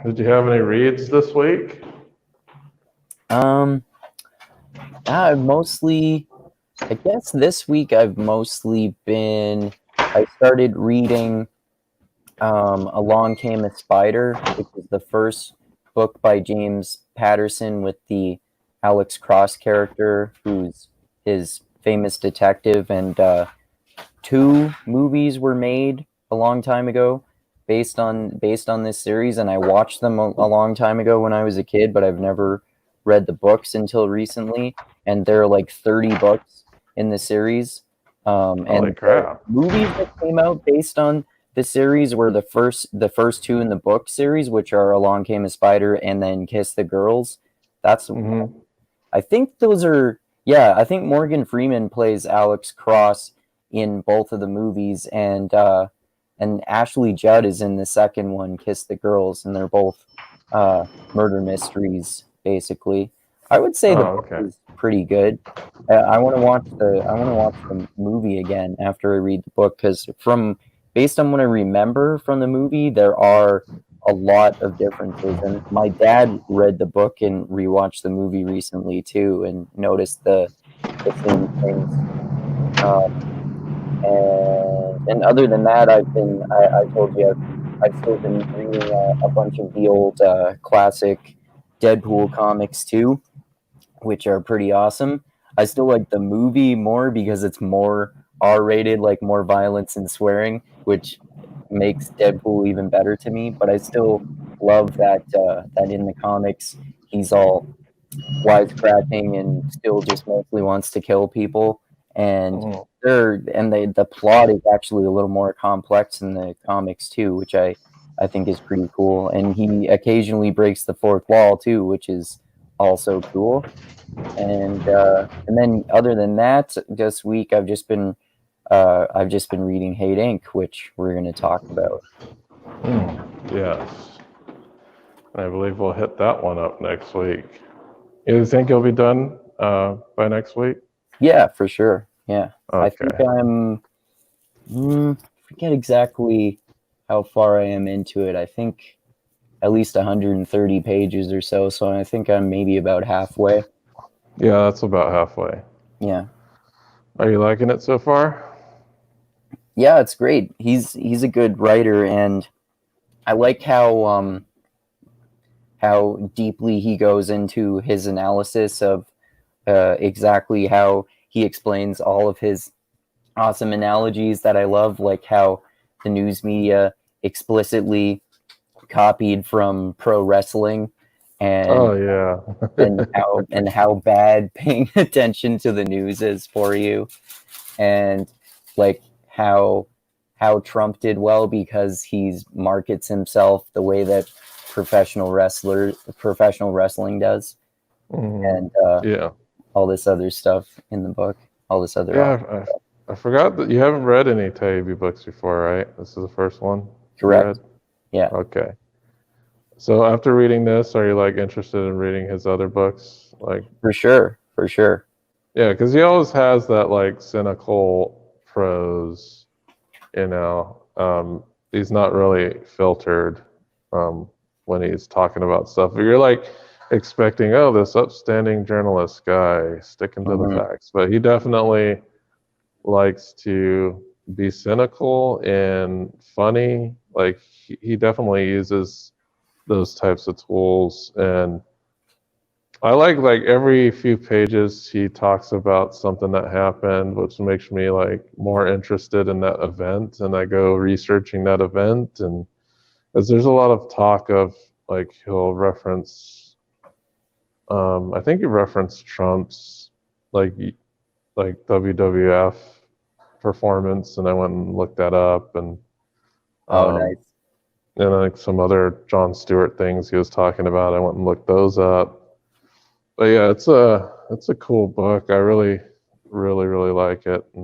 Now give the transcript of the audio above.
Did you have any reads this week? I guess this week I've mostly been. I started reading Along Came a Spider, which is the first book by James Patterson with the Alex Cross character, who's his famous detective, and 2 movies were made a long time ago based on this series, and I watched them a long time ago when I was a kid, but I've never read the books until recently, and there are like 30 books in the series. And crap. the movies that came out based on the series were the first 2 in the book series, which are Along Came a Spider and then Kiss the Girls. That's I think those are I think Morgan Freeman plays Alex Cross in both of the movies, and Ashley Judd is in the second one, Kiss the Girls, and they're both murder mysteries basically. I would say the book is pretty good. I want to watch the movie again after I read the book, because based on what I remember from the movie, there are a lot of differences. And my dad read the book and rewatched the movie recently too, and noticed the same things. And other than that, I told you I've still been reading a bunch of the old classic Deadpool comics too, which are pretty awesome. I still like the movie more because it's more R-rated, like more violence and swearing, which makes Deadpool even better to me. But I still love that in the comics he's all wisecracking and still just mostly wants to kill people. And the plot is actually a little more complex in the comics too, which I think is pretty cool. And he occasionally breaks the fourth wall too, which is also cool. And then other than that, this week I've just been reading Hate Inc., which we're going to talk about. Yes, I believe we'll hit that one up next week. You think you'll be done by next week? Yeah, for sure. Yeah, okay. I think I forget exactly how far I am into it. I think at least 130 pages or so. So I think I'm maybe about halfway. Yeah, that's about halfway. Yeah. Are you liking it so far? Yeah, it's great. He's a good writer, and I like how deeply he goes into his analysis of exactly how he explains all of his awesome analogies that I love, like how the news media explicitly copied from pro wrestling, and and how bad paying attention to the news is for you, and like how Trump did well because he markets himself the way that professional wrestling does, and all this other stuff in the book, all this other I forgot that you haven't read any Taibbi books before, right? This is the first one. Correct. Yeah. Okay. So after reading this, are you like interested in reading his other books? Like for sure. Yeah, because he always has that like cynical prose, you know. He's not really filtered when he's talking about stuff. But you're like expecting, oh, this upstanding journalist guy sticking to the facts. But he definitely likes to be cynical and funny. Like he definitely uses those types of tools, and I like every few pages he talks about something that happened, which makes me like more interested in that event, and I go researching that event. And as there's a lot of talk of like he'll reference I think he referenced Trump's like WWF performance, and I went and looked that up, and nice. And like some other Jon Stewart things he was talking about, I went and looked those up. But yeah, it's a cool book. I really like it. And